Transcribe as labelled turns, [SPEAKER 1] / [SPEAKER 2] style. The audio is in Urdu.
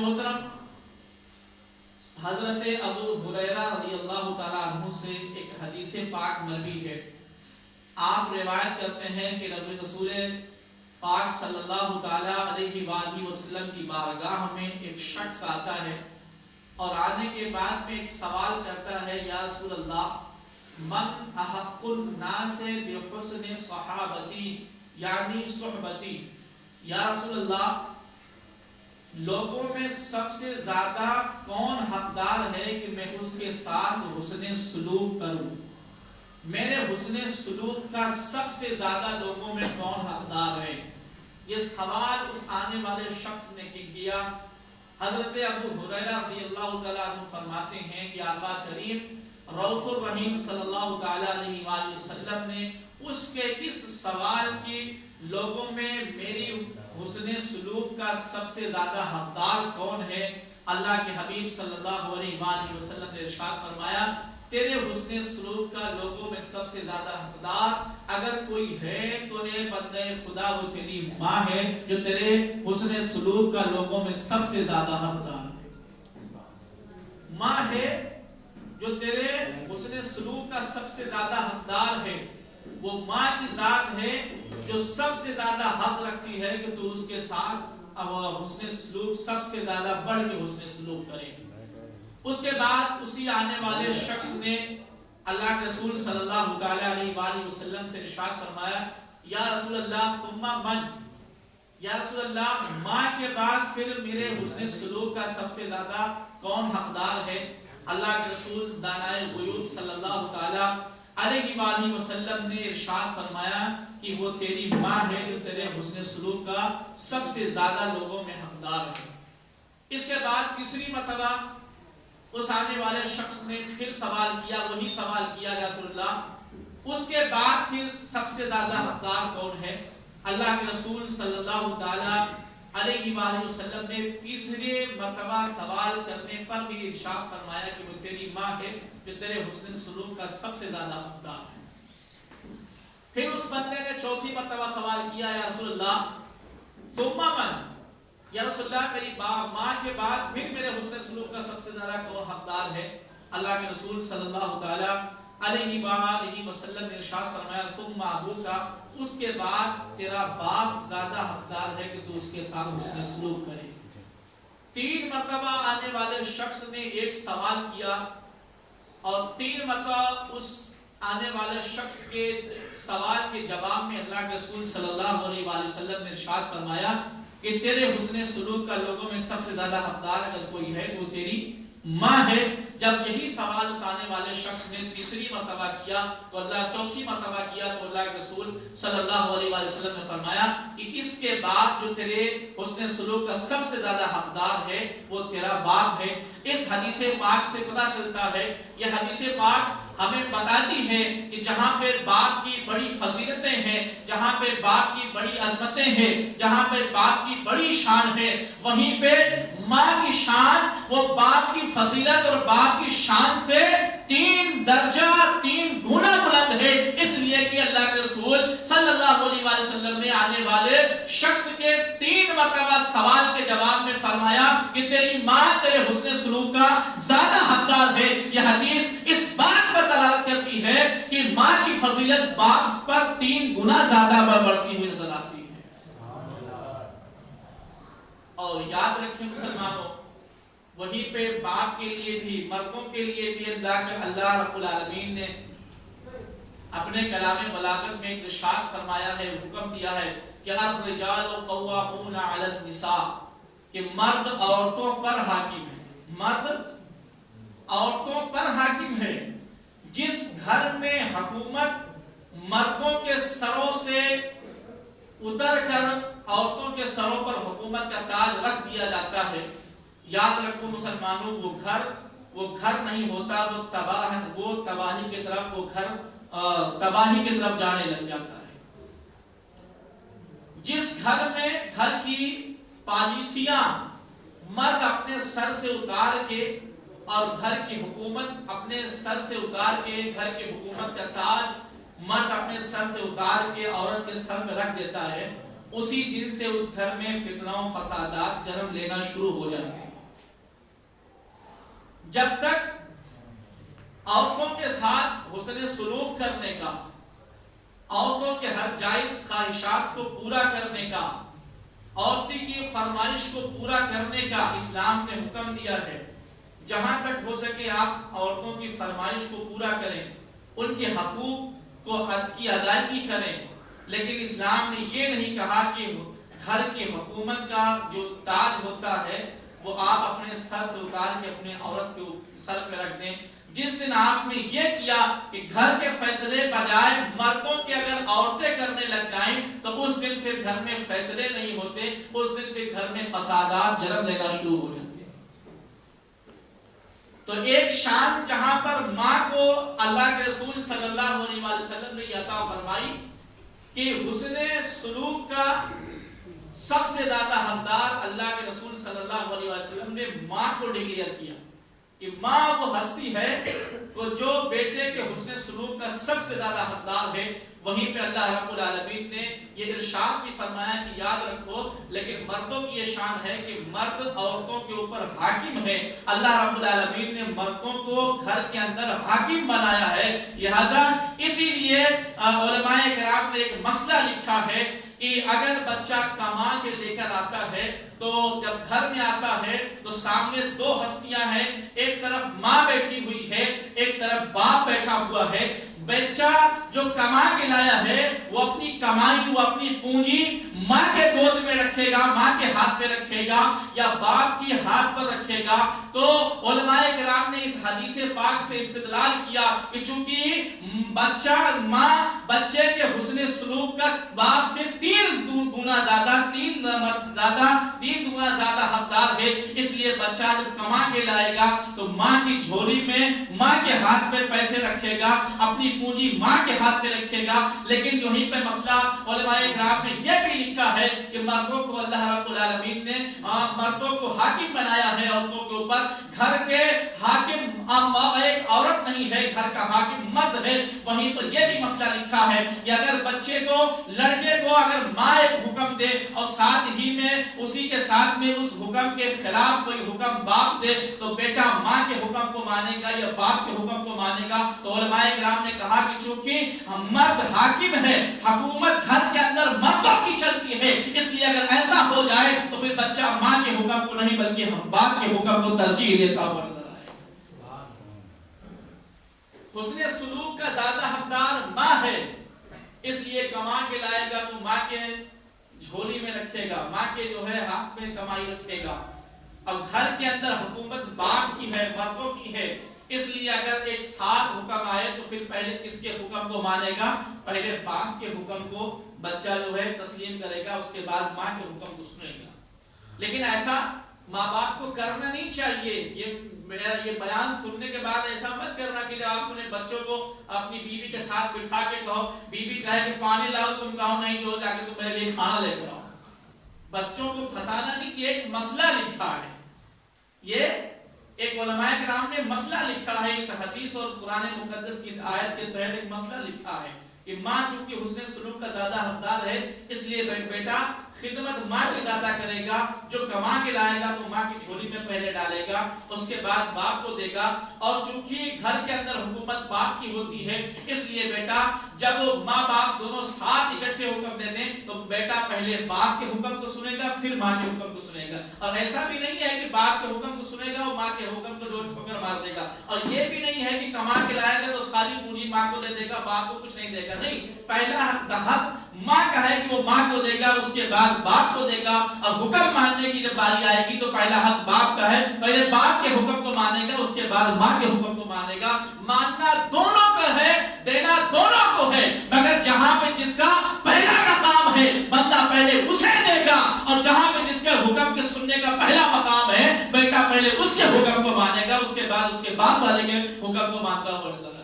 [SPEAKER 1] محترم، حضرت ابو ہریرہ رضی اللہ تعالیٰ عنہ سے ایک حدیث پاک مروی ہے۔ آپ روایت کرتے ہیں کہ رسول پاک صلی اللہ تعالیٰ علیہ وآلہ وسلم کی بارگاہ میں ایک شخص آتا ہے اور آنے کے بعد میں ایک سوال کرتا ہے، یا رسول اللہ من احق الناس بحسن صحابتی یعنی صحبتی، یا رسول اللہ لوگوں میں سب سے زیادہ کون حقدار ہے کہ میں اس کے ساتھ حسن سلوک کروں؟ میرے حسن سلوک کا سب سے زیادہ لوگوں میں کون حقدار ہے؟ یہ سوال اس آنے والے شخص نے کیا۔ حضرت ابو ہریرہ رضی اللہ تعالیٰ عنہ فرماتے ہیں کہ آقا کریم رؤوف الرحیم صلی اللہ تعالیٰ علیہ وآلہ وسلم نے اس کے اس سوال کی لوگوں میں میری حسن سلوک کا سب سے زیادہ حقدار کون ہے، اللہ کے حبیب صلی اللہ علیہ وآلہ وسلم نے ارشاد فرمایا، تیرے حسن سلوک کا لوگوں میں سب سے زیادہ حقدار اگر کوئی ہے تو اے بندے خدا وہ تیری ماں ہے جو تیرے حسن سلوک کا لوگوں میں سب سے زیادہ حقدار ہے۔ ماں ہے جو تیرے حسن سلوک کا سب سے زیادہ حقدار ہے، وہ ماں کی ذات ہے جو سب سے زیادہ حق رکھتی ہے کہ تو اس کے ساتھ حسن سلوک سب سے زیادہ بڑھ کے حسن سلوک کرے۔ اس کے بعد اسی آنے والے شخص نے اللہ کے رسول صلی اللہ علیہ وآلہ وسلم سے ارشاد فرمایا، یا رسول اللہ ثم من، یا رسول اللہ ماں کے بعد پھر میرے حسن سلوک کا سب سے زیادہ کون حقدار ہے؟ اللہ کے رسول دانائے غیوب صلی اللہ علیہ وآلہ وسلم نے ارشاد فرمایا کہ وہ تیری ماں ہے جو تیرے حسن سلوک کا سب سے زیادہ لوگوں میں حقدار ہے۔ اس کے بعد تیسری مرتبہ اس آنے والے شخص نے پھر سوال کیا، وہی سوال کیا، یا رسول اللہ اس کے بعد پھر سب سے زیادہ حقدار کون ہے؟ اللہ کے رسول صلی اللہ تعالیٰ علیہ وآلہ وسلم نے تیسری مرتبہ سوال کرنے پر بھی ارشاد فرمایا کہ وہ تیری ماں ہے جو تیرے حسن سلوک کا سب سے زیادہ حقدار ہے۔ پھر اس بندے نے چوتھی مرتبہ سوال کیا، یا رسول اللہ ثم من، یا رسول اللہ میری ماں کے بعد پھر میرے حسن سلوک کا سب سے زیادہ کون حقدار ہے؟ اللہ کے رسول صلی اللہ تعالیٰ علیہ وآلہ وسلم نے ارشاد فرمایا ثم ابوکا، اس کے بعد تیرا باپ زیادہ حقدار ہے کہ تو اس کے ساتھ حسن سلوک کرے۔ تین مرتبہ آنے والے شخص نے ایک سوال کیا اور تین مرتبہ اس آنے والے شخص کے سوال کے جواب میں اللہ کے رسول صلی اللہ علیہ وآلہ وسلم نے ارشاد فرمایا کہ تیرے حسن سلوک کا لوگوں میں سب سے زیادہ حقدار اگر کوئی ہے تو تیری ماں ہے۔ جب یہی سوال اس آنے والے شخص نے تیسری مرتبہ کیا تو اللہ چوتھی مرتبہ کیا تو اللہ کے رسول صلی اللہ علیہ وآلہ وسلم نے فرمایا کہ اس کے بعد جو تیرے حسن سلوک کا سب سے زیادہ حقدار ہے وہ تیرا باپ ہے۔ اس حدیث پاک سے پتہ چلتا ہے، یہ حدیث پاک ہمیں بتاتی ہے کہ جہاں پہ باپ کی بڑی فضیلتیں ہیں، جہاں پہ باپ کی بڑی عظمتیں ہیں، جہاں پہ باپ کی بڑی شان ہے، وہیں پہ ماں کی شان وہ باپ کی فضیلت اور باپ کی شان سے 3 درجہ 3 گنا بلند ہے۔ اس لیے کہ اللہ کے رسول صلی اللہ علیہ وآلہ وسلم نے آنے والے شخص کے 3 مرتبہ سوال کے جواب میں فرمایا کہ تیری ماں تیرے حسن سلوک کا زیادہ حقدار ہے۔ یہ حدیث اس بات پر دلالت کرتی ہے کہ ماں کی فضیلت باپ پر 3 گنا زیادہ بڑھتی ہوئی نظر آتی ہے۔ اور یاد رکھیں مسلمانوں، وہی پہ باپ کے لیے بھی مردوں کے لیے بھی اللہ رب العالمین نے اپنے کلام بلاغت میں ارشاد فرمایا ہے، حکم دیا ہے کہ الرجال قوامون علی النساء، کہ مرد عورتوں پر حاکم ہے، مرد عورتوں پر حاکم ہے۔ جس گھر میں حکومت مردوں کے سروں سے اتر کر عورتوں کے سروں پر حکومت کا تاج رکھ دیا جاتا ہے، یاد رکھو مسلمانوں وہ گھر نہیں ہوتا، وہ تباہی کی طرف وہ گھر تباہی کی طرف جانے لگ جاتا ہے۔ جس گھر میں گھر کی پالیسیاں مرد اپنے سر سے اتار کے اور گھر کی حکومت اپنے سر سے اتار کے، گھر کی حکومت کا تاج مرد اپنے سر سے اتار کے عورت کے سر میں رکھ دیتا ہے، اسی دن سے اس گھر میں فتنہ و فسادات جنم لینا شروع ہو جاتے ہیں۔ جب تک عورتوں کے ساتھ حسن سلوک کرنے کا، عورتوں کے ہر جائز خواہشات کو پورا کرنے کا، عورتی کی فرمائش کو پورا کرنے کا اسلام نے حکم دیا ہے. جہاں تک ہو سکے آپ عورتوں کی فرمائش کو پورا کریں، ان کے حقوق کو کی ادائیگی کریں. لیکن اسلام نے یہ نہیں کہا کہ گھر کی حکومت کا جو تاج ہوتا ہے وہ آپ اپنے سر سے اتار کے اپنے عورت کے سر پہ رکھ دیں. جس دن آپ نے یہ کیا کہ گھر کے فیصلے بجائے مردوں کے اگر عورتیں کرنے لگ جائیں تو اس دن پھر گھر میں فیصلے نہیں ہوتے، اس دن پھر گھر میں فسادات جنم لینا شروع ہو جاتے ہیں. تو ایک شان جہاں پر ماں کو اللہ کے رسول صلی اللہ علیہ وسلم نے عطا فرمائی کہ حسن سلوک کا سب سے زیادہ حقدار اللہ کے رسول صلی اللہ علیہ وسلم نے ماں کو ڈکلیئر کیا کہ ماں وہ ہستی ہے کہ جو بیٹے کے حسن سلوک کا سب سے زیادہ حقدار ہے. وہیں پہ اللہ رب العالمین نے یہ ارشاد بھی فرمایا کہ یاد رکھو لیکن مردوں کی یہ شان ہے کہ مرد عورتوں کے اوپر حاکم ہے. اللہ رب العالمین نے مردوں کو گھر کے اندر حاکم بنایا ہے. لہذا اسی لیے علماء کرام نے ایک مسئلہ لکھا ہے کہ اگر بچہ کما کے لے کر آتا ہے تو جب گھر میں آتا ہے تو سامنے دو ہستیاں ہیں، ایک طرف ماں بیٹھی ہوئی ہے، ایک طرف باپ بیٹھا ہوا ہے. بچہ جو کما کے لایا ہے وہ اپنی کمائی، وہ اپنی پونجی ماں کے گود میں رکھے گا، ماں کے ہاتھ پہ رکھے گا یا باپ کی ہاتھ پر رکھے گا. تو علماء کرام نے اس حدیث پاک سے استدلال کیا کہ چونکہ بچہ ماں بچے کے حسن سلوک کا باپ سے تین گنا زیادہ حقدار ہے، اس لیے بچہ جب کما کے لائے گا تو ماں کی جھولی میں ماں کے ہاتھ پہ پیسے رکھے گا، اپنی پونجی ماں کے ہاتھ پہ رکھے گا. لیکن یہیں پہ مسئلہ علماء کرام نے یہ بھی لکھا ہے کہ مردوں کو اللہ رب العالمین نے مردوں کو حاکم بنایا ہے عورتوں کے اوپر. گھر کے حاکم ایک عورت نہیں ہے، گھر کا حاکم مرد ہے. وہیں پر یہ بھی مسئلہ لکھا ہے کہ اگر بچے کو، لڑکے کو اگر ماں ایک حکم دے اور ساتھ ہی میں اسی کے ساتھ میں اس حکم کے خلاف کوئی حکم باپ دے تو بیٹا ماں کے حکم کو مانے گا یا باپ کے حکم کو مانے گا. تو علماء کرام نے کہا کہ چونکہ مرد حاکم ہے، حکومت گھر کے اندر مردوں کی چلتی ہے، اس لیے اگر ایسا ہو جائے تو پھر بچہ ماں کے حکم کو نہیں بلکہ باپ کے حکم کو ترجیح دیتا ہوا نظر آئے. حسن سلوک کا زیادہ حقدار ماں ہے، اس لیے کما کے لائے گا تو ماں کے جھولی میں رکھے گا، ماں کے جو ہے ہاتھ میں کمائی رکھے گا. اب گھر کے اندر حکومت باپ کی ہے، مردوں کی ہے، اس لیے اگر ایک ساتھ حکم آئے تو پھر پہلے کس کے حکم کو مانے گا؟ پہلے باپ کے حکم کو بچہ جو ہے تسلیم کرے گا، اس کے بعد ماں کے حکم کو سنے گا. لیکن ایسا ماں باپ کو کرنا نہیں چاہیے. یہ بیان سننے کے بعد ایسا مت کرنا کہ آپ اپنے بچوں کو اپنی بیوی کے ساتھ بٹھا کے کہو، بیوی کہے کہ پانی لاؤ، تم کہو نہیں جو جا کے تم میرے لیے کھانا لے کر آؤ. بچوں کو پھنسانا نہیں، کہ ایک مسئلہ لکھا ہے، یہ ایک علماء کرام نے مسئلہ لکھا ہے اس حدیث اور قرآن مقدس کی آیت کے تحت ایک مسئلہ لکھا ہے کہ ماں چونکہ حسن سلوک کا زیادہ حقدار ہے، اس لیے بیٹا خدمت ماں کی زیادہ کرے گا. جو کما کے لائے گا تو ماں کی جھولی میں پہلے ڈالے گا، اس کے بعد باپ کو دے گا. اور چونکہ گھر کے اندر حکومت باپ کی ہوتی ہے، اس لیے بیٹا جب ماں باپ دونوں ساتھ اکٹھے حکم دے دیں تو بیٹا پہلے باپ کے حکم کو سنے گا پھر ماں کے حکم کو سنے گا. اور ایسا بھی نہیں ہے کہ باپ کے حکم کو سنے گا اور ماں کے حکم کو ڈوٹ ٹھوکر مار دے گا. اور یہ بھی نہیں ہے کہ کما کے لائے گا تو ساری پونجی ماں کو دے دے گا، باپ کو کچھ نہیں دے گا. نہیں، پہلا حق ماں کا ہے کہ وہ ماں کو دے گا، اس کے بعد باپ کو دے گا. اور حکم ماننے کی جب باری آئے گی تو پہلا حق باپ کا ہے، پہلے باپ کے حکم کو مانے گا، اس کے بعد ماں کے حکم کو مانے گا. ماننا دونوں کا ہے، دینا دونوں کو ہے، مگر جہاں پہ جس کا پہلا مقام ہے بندہ پہلے اسے دے گا، اور جہاں پہ جس کے حکم کے سننے کا پہلا مقام ہے بیٹا پہلے اس کے حکم کو مانے گا، اس کے بعد اس کے باپ والے کے حکم کو مانتا ہوا نظر آئے.